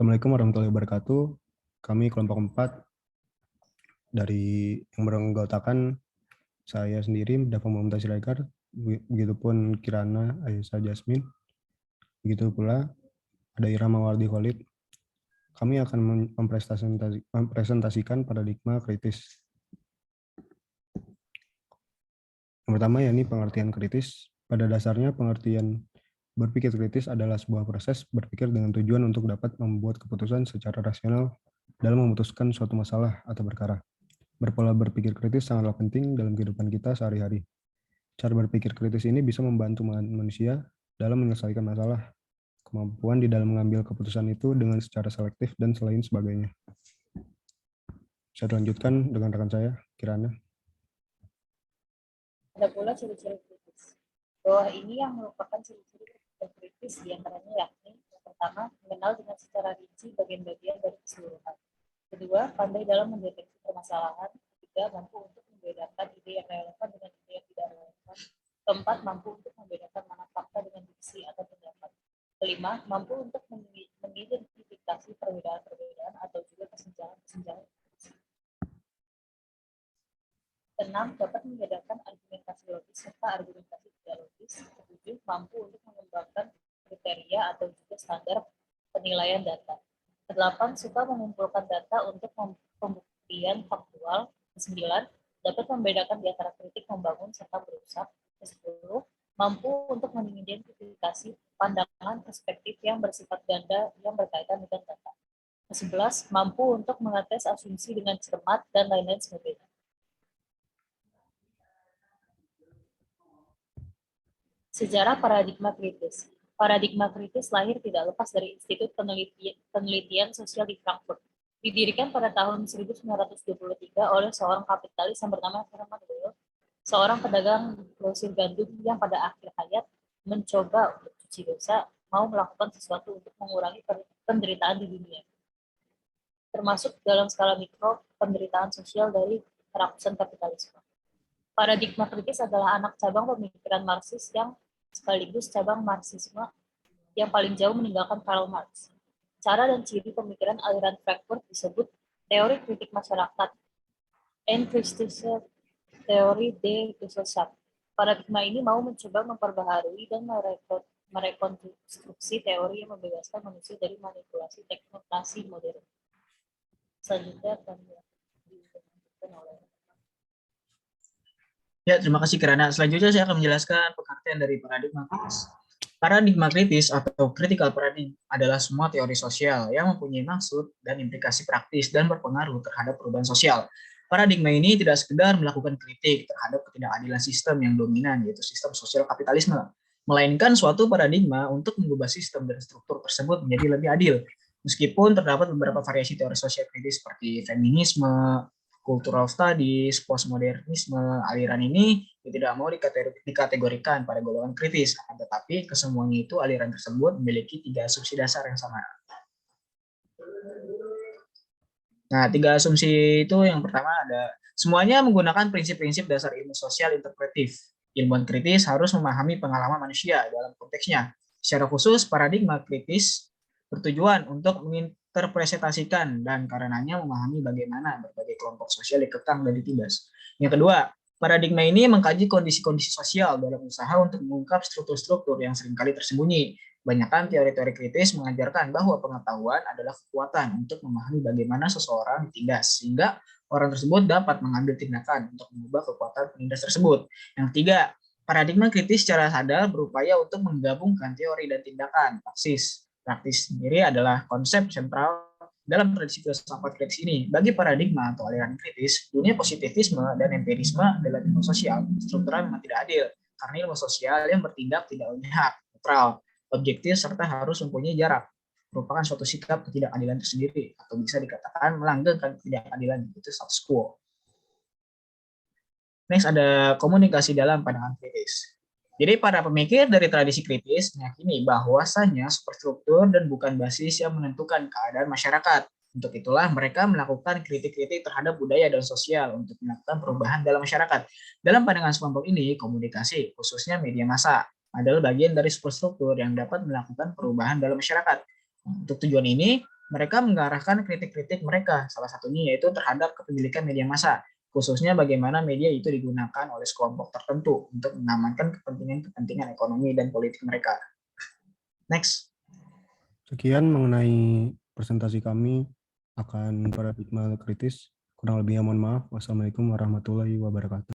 Assalamualaikum warahmatullahi wabarakatuh. Kami kelompok 4 dari yang beranggotakan saya sendiri, Dafa Muhammad Siregar, begitupun Kirana Aisyah Jasmine, begitu pula ada Irama Wardi Khalid. Kami akan mempresentasikan paradigma kritis. Yang pertama yakni pengertian kritis. Pada dasarnya pengertian berpikir kritis adalah sebuah proses berpikir dengan tujuan untuk dapat membuat keputusan secara rasional dalam memutuskan suatu masalah atau perkara. Berpola berpikir kritis sangatlah penting dalam kehidupan kita sehari-hari. Cara berpikir kritis ini bisa membantu manusia dalam menyelesaikan masalah, kemampuan di dalam mengambil keputusan itu dengan secara selektif dan selain sebagainya. Saya lanjutkan dengan rekan saya, Kirana. Ada pula ciri-ciri kritis. Bawah ini yang merupakan ciri-ciri berpikir kritis diantaranya yakni yang pertama, mengenal dengan secara rinci bagian-bagian dari keseluruhan. Kedua, pandai dalam mendeteksi permasalahan. Ketiga, mampu untuk membedakan ide yang relevan dengan ide yang tidak relevan. Keempat, mampu untuk membedakan mana fakta dengan diksi atau pendapat. Kelima, mampu untuk mengidentifikasi perbedaan-perbedaan atau juga kesenjangan-kesenjangan. Keenam, dapat membedakan argumentasi logis serta argumentasi tidak logis. Ketujuh, mampu untuk mengembangkan kriteria atau juga standar penilaian data. Kedelapan, suka mengumpulkan data untuk pembuktian faktual. Kesembilan, dapat membedakan di antara kritik membangun serta merusak. Kesepuluh, mampu untuk mengidentifikasi pandangan perspektif yang bersifat ganda yang berkaitan dengan data. Kesebelas, mampu untuk mengetes asumsi dengan cermat dan lain-lain sebagainya. Sejarah paradigma kritis. Paradigma kritis lahir tidak lepas dari Institut Penelitian Sosial di Frankfurt. Didirikan pada tahun 1923 oleh seorang kapitalis yang bernama Hermann Weyl, seorang pedagang grosir gandum yang pada akhir hayat mencoba untuk cuci dosa, mau melakukan sesuatu untuk mengurangi penderitaan di dunia. Termasuk dalam skala mikro penderitaan sosial dari kerakusan kapitalisme. Paradigma kritis adalah anak cabang pemikiran Marxis yang sekaligus cabang Marxisme yang paling jauh meninggalkan Karl Marx. Cara dan ciri pemikiran aliran Frankfurt disebut teori kritik masyarakat, Kritische Theorie der Gesellschaft. Paradigma ini mau mencoba memperbaharui dan merekonstruksi teori yang membebaskan manusia dari manipulasi teknokrasi modern. Selanjutnya akan dilanjutkan oleh Ya, terima kasih Kirana. Selanjutnya saya akan menjelaskan pengertian dari paradigma kritis. Paradigma kritis atau critical paradigm adalah semua teori sosial yang mempunyai maksud dan implikasi praktis dan berpengaruh terhadap perubahan sosial. Paradigma ini tidak sekedar melakukan kritik terhadap ketidakadilan sistem yang dominan, yaitu sistem sosial kapitalisme, melainkan suatu paradigma untuk mengubah sistem dan struktur tersebut menjadi lebih adil. Meskipun terdapat beberapa variasi teori sosial kritis seperti feminisme, cultural studies, postmodernisme, aliran ini tidak mau dikategorikan pada golongan kritis, tetapi kesemuanya itu aliran tersebut memiliki 3 asumsi dasar yang sama. Nah, 3 asumsi itu yang pertama ada, semuanya menggunakan prinsip-prinsip dasar ilmu sosial interpretif. Ilmuwan kritis harus memahami pengalaman manusia dalam konteksnya. Secara khusus, paradigma kritis bertujuan untuk interpretasikan dan karenanya memahami bagaimana berbagai kelompok sosial dikekang dan ditindas. Yang kedua, paradigma ini mengkaji kondisi-kondisi sosial dalam usaha untuk mengungkap struktur-struktur yang seringkali tersembunyi. Banyakan teori-teori kritis mengajarkan bahwa pengetahuan adalah kekuatan untuk memahami bagaimana seseorang ditindas, sehingga orang tersebut dapat mengambil tindakan untuk mengubah kekuatan penindas tersebut. Yang ketiga, paradigma kritis secara sadar berupaya untuk menggabungkan teori dan tindakan praksis. Praktis sendiri adalah konsep sentral dalam tradisi filsafat kritis ini. Bagi paradigma atau aliran kritis, dunia positivisme dan empirisme dalam ilmu sosial struktural memang tidak adil, karena ilmu sosial yang bertindak tidak memihak, netral, objektif, serta harus mempunyai jarak, merupakan suatu sikap ketidakadilan tersendiri, atau bisa dikatakan melanggengkan ketidakadilan, itu status quo. Next ada komunikasi dalam pandangan kritis. Jadi para pemikir dari tradisi kritis meyakini bahwasanya superstruktur dan bukan basis yang menentukan keadaan masyarakat. Untuk itulah mereka melakukan kritik-kritik terhadap budaya dan sosial untuk melakukan perubahan dalam masyarakat. Dalam pandangan sekelompok ini, komunikasi, khususnya media massa, adalah bagian dari superstruktur yang dapat melakukan perubahan dalam masyarakat. Untuk tujuan ini, mereka mengarahkan kritik-kritik mereka, salah satunya yaitu terhadap kepemilikan media massa, khususnya bagaimana media itu digunakan oleh sekelompok tertentu untuk mengamankan kepentingan-kepentingan ekonomi dan politik mereka. Next. Sekian mengenai presentasi kami akan paradigma kritis. Kurang lebihnya mohon maaf. Wassalamualaikum warahmatullahi wabarakatuh.